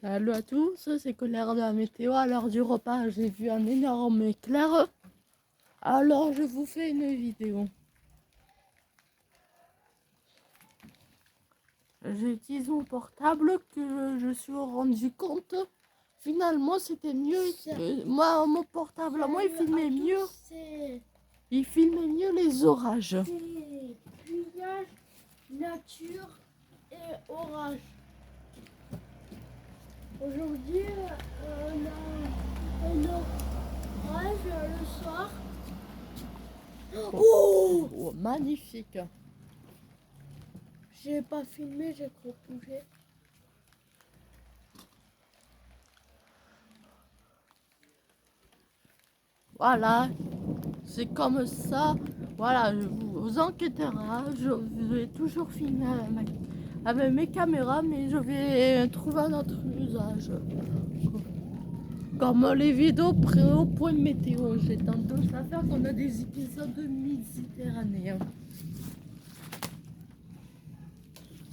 Salut à tous, c'est Colère de la météo. À l'heure du repas, j'ai vu un énorme éclair. Alors je vous fais une vidéo. J'utilise mon portable que je suis rendu compte. Finalement, c'était mieux. Moi, mon portable, moi, il filmait mieux. Il filmait mieux les orages. C'est pluiage, nature et orage. Aujourd'hui, on a un orage le soir. Oh, oh, magnifique. J'ai pas filmé, j'ai trop bougé. Voilà, c'est comme ça. Voilà, je vous inquiétez pas, je vais toujours filmer avec mes caméras, mais je vais trouver un autre usage. Comme les vidéos près au point météo, j'ai tendance à faire qu'on a des épisodes méditerranéens.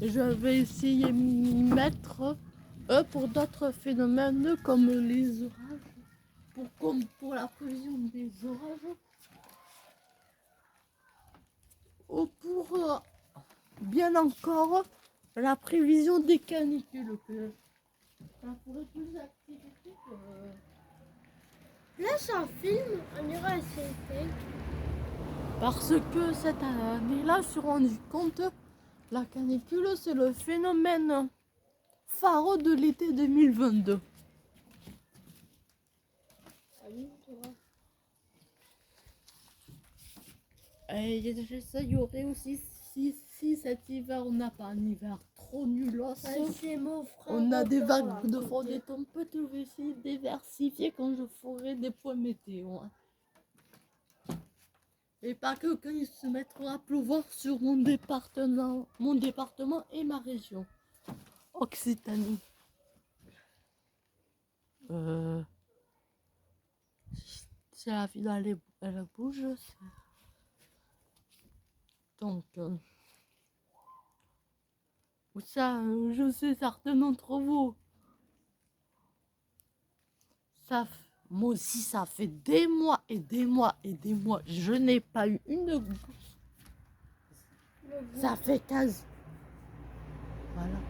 Je vais essayer de m'y mettre pour d'autres phénomènes comme les orages, pour la prévision des orages, ou pour bien encore la prévision des canicules. Ça pourrait être plus activité que... Là, c'est un film, on dirait c'est fake. Parce que cette année-là, je suis rendu compte, la canicule, c'est le phénomène phare de l'été 2022. Et il y aurait aussi, si cet hiver, on n'a pas un hiver trop nulos, C'est mon frère. on a des vagues de fond des tempêtes, je vais essayer de diversifier quand je ferai des points météo. Et pas que quand ils se mettront à pleuvoir sur mon département et ma région. Occitanie. Si la ville elle bouge. Donc, ça, je sais certains d'entre vous. Moi aussi, ça fait des mois et des mois et des mois. Je n'ai pas eu une goutte. Ça fait quasi. Voilà.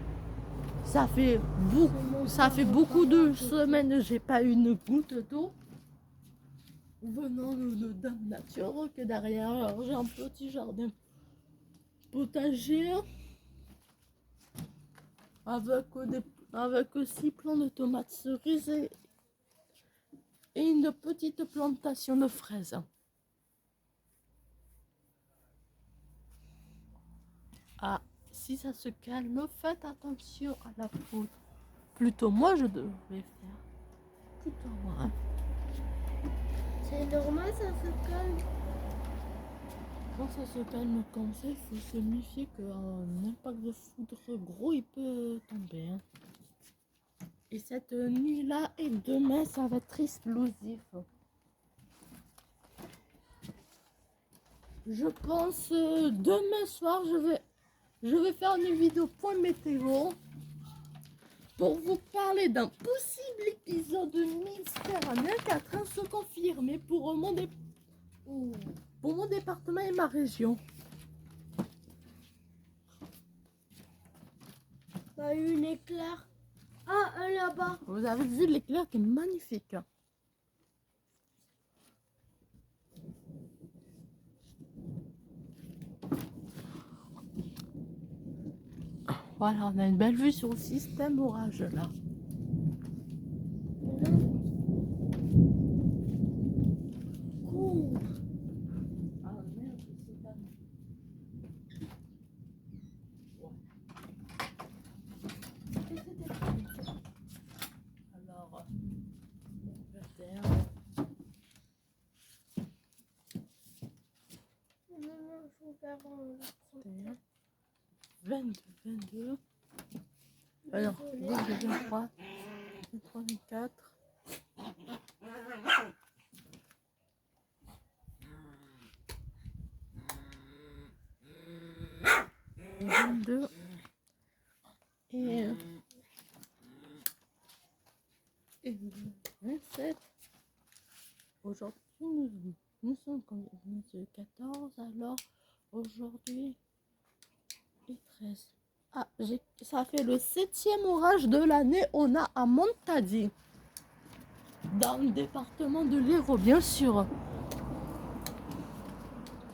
Ça fait beaucoup de semaines j'ai pas eu une goutte d'eau venant de Dame Nature que derrière. Alors, j'ai un petit jardin potager avec 6 plants de tomates cerises et une petite plantation de fraises. Ah, si ça se calme, faites attention à la poudre. Plutôt moi je devrais faire. Plutôt moi. Hein. C'est normal, ça se calme. Quand ça se calme comme ça, il faut se méfier qu'un impact de foudre gros il peut tomber. Hein. Et cette nuit-là et demain, ça va être explosif. Je pense demain soir, je vais faire une vidéo point météo pour vous parler d'un possible épisode méditerranéen qui est en train de se confirmer pour mon département et ma région. Il y a eu une éclair. Ah, un là-bas. Vous avez vu l'éclair qui est magnifique. Voilà, on a une belle vue sur le système orage là. Cool. Ah merde, c'est pas... Alors, 21. Non, il faut faire 22. Alors, 23, 24. 22 et et le 27. Aujourd'hui, nous sommes combien? Le 14, alors aujourd'hui et 13. Ah, ça fait le 7e orage de l'année. On a à Montadi, dans le département de l'Hérault, bien sûr.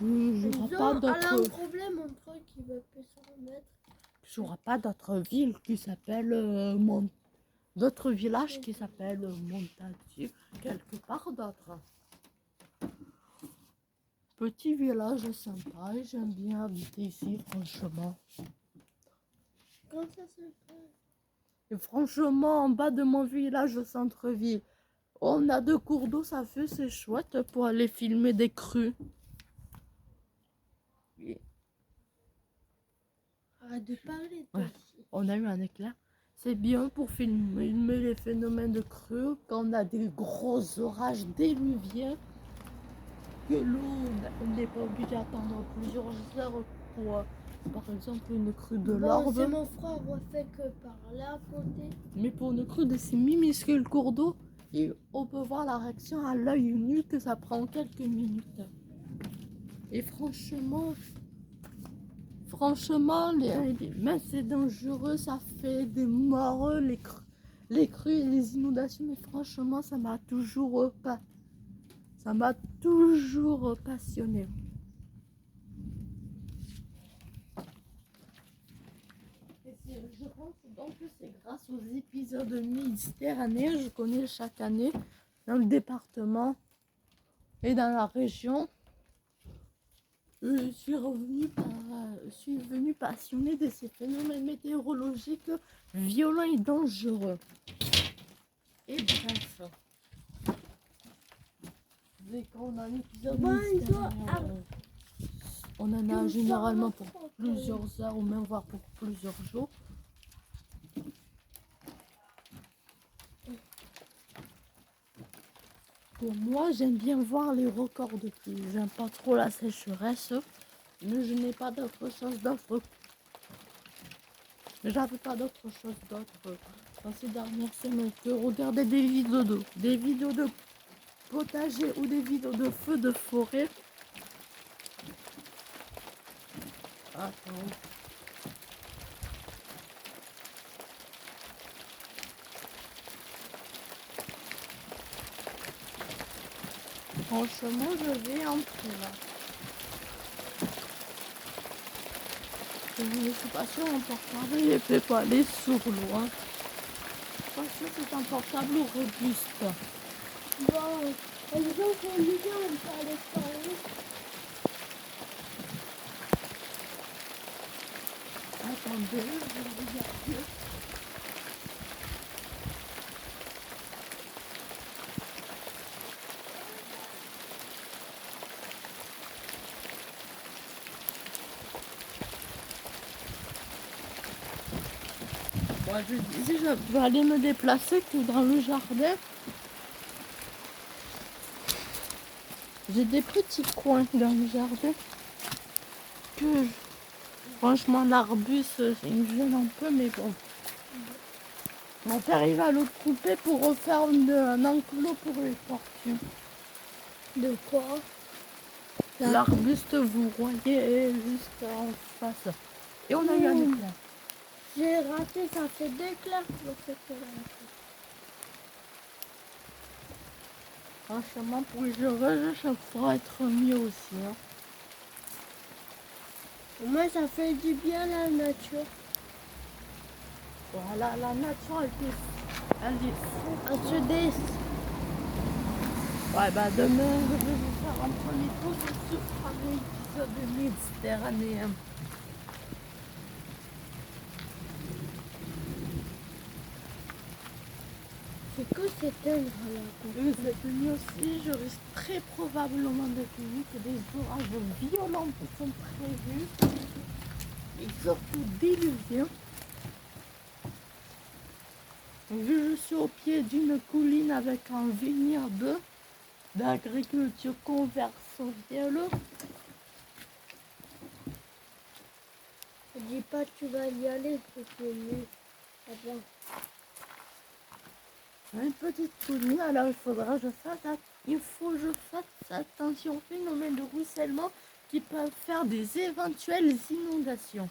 Il n'y aura pas Elle a un d'autre. problème entre eux qui veut plus se remettre. Il n'y aura pas d'autres villes qui s'appellent d'autres villages qui s'appellent Montadi, quelque part d'autre. Petit village sympa, et j'aime bien habiter ici, franchement. Comment ça se fait? Et franchement, en bas de mon village au centre-ville, on a 2 cours d'eau, ça fait, c'est chouette pour aller filmer des crues. Et Arrête de parler, toi Ouais. aussi. on a eu un éclair. C'est bien pour filmer les phénomènes de crues quand on a des gros orages déluviens, que l'eau n'est pas obligée d'attendre plusieurs heures pour, par exemple, une crue de Bon, l'Orbe. c'est mon frère refait que par là à côté. Mais pour une crue de ces minuscules cours d'eau, on peut voir la réaction à l'œil nu que ça prend quelques minutes. Et franchement, mais c'est dangereux, ça fait des morts, les crues et les inondations. Mais franchement, ça m'a toujours passionné. Je pense donc que c'est grâce aux épisodes méditerranéens, je connais chaque année dans le département et dans la région. Je suis venue passionnée de ces phénomènes météorologiques violents et dangereux. Et bref, dès qu'on a un épisode méditerranéen, on en a généralement pour plusieurs heures ou même voire pour plusieurs jours. Pour moi, j'aime bien voir les records de pluie. J'aime pas trop la sécheresse, mais je n'ai pas d'autre chose d'autre. J'avais pas d'autre chose d'autre dans ces dernières semaines que regarder des vidéos de potager ou des vidéos de feux de forêt. Attends. Franchement, je vais entrer là. Je ne suis pas sûre mon portable, il ne peut pas aller sur l'eau. Hein. Je suis pas sûre que c'est un portable robuste. Bon, les gens font du bien, on peut aller parler. Attendez, je vais regarder. Moi, je disais, je vais aller me déplacer que dans le jardin. J'ai des petits coins dans le jardin que, franchement, l'arbuste, il me gêne un peu, mais bon. Mon père, il va le couper pour refaire un enclos pour les tortues. De quoi? L'arbuste, vous voyez, juste en face. Et on a eu un éclair. J'ai raté, ça fait 2 éclairs pour ce que Franchement, pour les heureux, ça pourrait être mieux aussi. Hein. Au moins, ça fait du bien la nature. Voilà, la nature, elle est fou. Elle se dé... Ouais, bah demain, je vais vous faire un premier tour sur ce fameux épisode méditerranéen. C'est que s'éteindre là. Cette nuit aussi, je risque très probablement de finir que des orages violents sont prévus. Et surtout déluviens. Je suis au pied d'une colline avec un vignoble d'agriculture conventionnelle. Ne dis pas que tu vas y aller, c'est mieux. Attends. Une petite colline, alors il faut que je fasse attention au phénomène de ruissellement qui peuvent faire des éventuelles inondations.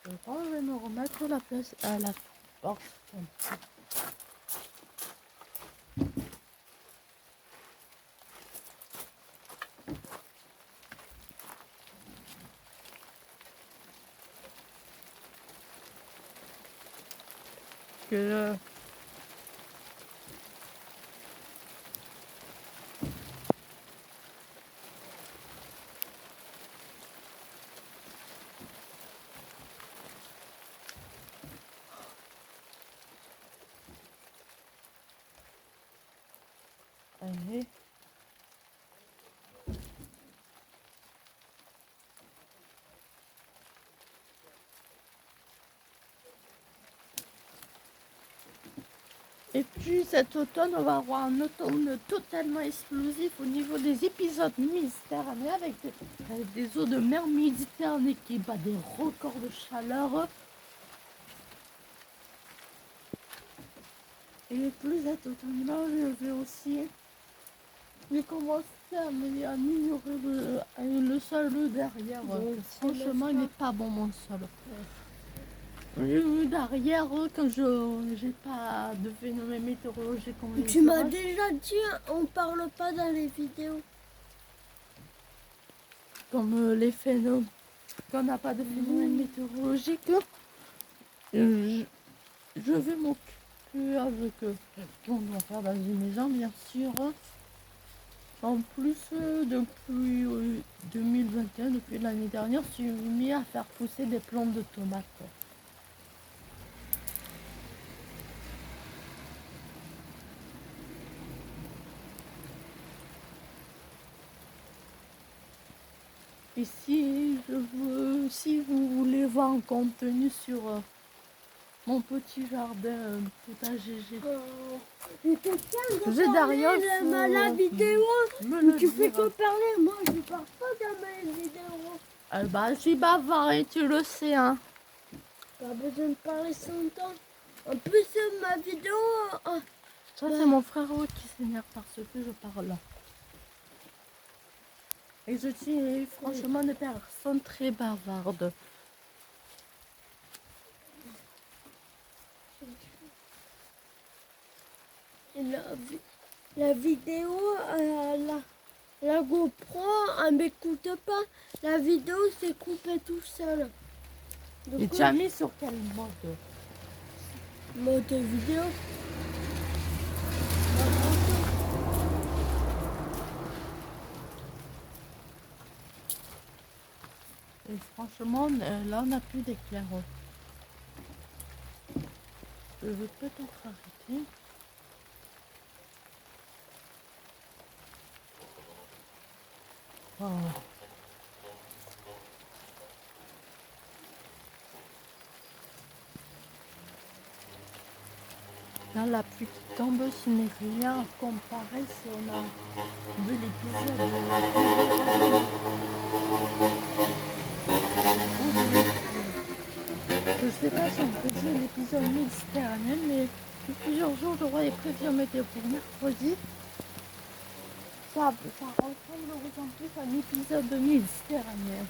Je vais me remettre la place à la porte. Que allez. Et puis cet automne, on va avoir un automne totalement explosif au niveau des épisodes méditerranéens avec des eaux de mer Méditerranée qui battent des records de chaleur. Et plus cet automne-là, je vais aussi commencer à améliorer le sol derrière. Franchement, il n'est pas bon mon sol. Derrière, quand je n'ai pas de phénomène météorologique comme les Tu m'as orages. déjà dit, on parle pas dans les vidéos. Comme les phénomènes, quand on n'a pas de phénomène météorologique, je vais m'occuper avec on doit faire dans une maison, bien sûr. En plus, depuis 2021, depuis l'année dernière, je suis mis à faire pousser des plantes de tomates. Et si vous voulez voir un contenu sur mon petit jardin potager, Mais quelqu'un J'ai doit Dario, parler la vidéo. me Mais le tu fais dire. que parler, moi je parle pas dans mes vidéos. Ah bah, je suis bavard et tu le sais, hein. Pas besoin de parler sans temps. En plus, ma vidéo. Ça, c'est mon frère qui s'énerve parce que je parle là. Et je suis franchement une personne très bavarde. Et la vidéo, la GoPro, elle m'écoute pas. La vidéo s'est coupée tout seul. Du Et coup, tu as mis sur quel mode? mode vidéo. Et franchement, là, on n'a plus d'éclair. Je vais peut-être arrêter. Oh. Là, la pluie qui tombe, ce n'est rien à comparer si on a vu l'épisode. Je sais pas si on peut dire l'épisode méditerranéen, mais depuis plusieurs jours, je vois les prévisions météo pour mercredi. Ça ressemble de plus en plus à un épisode méditerranéen.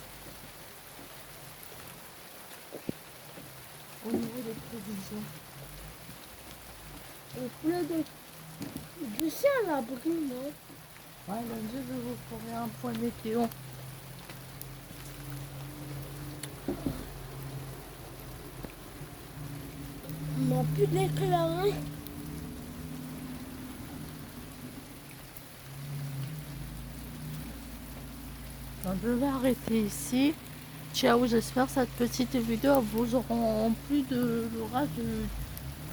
Au niveau des prévisions. Et plein de ciel à brune. Ouais, lundi, je vous ferai un point météo. On n'a plus d'éclairage. Donc, je vais arrêter ici. Ciao, j'espère que cette petite vidéo vous auront plu de l'orage du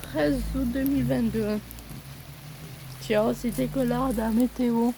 13 août 2022. Ciao, c'était Colard de la météo.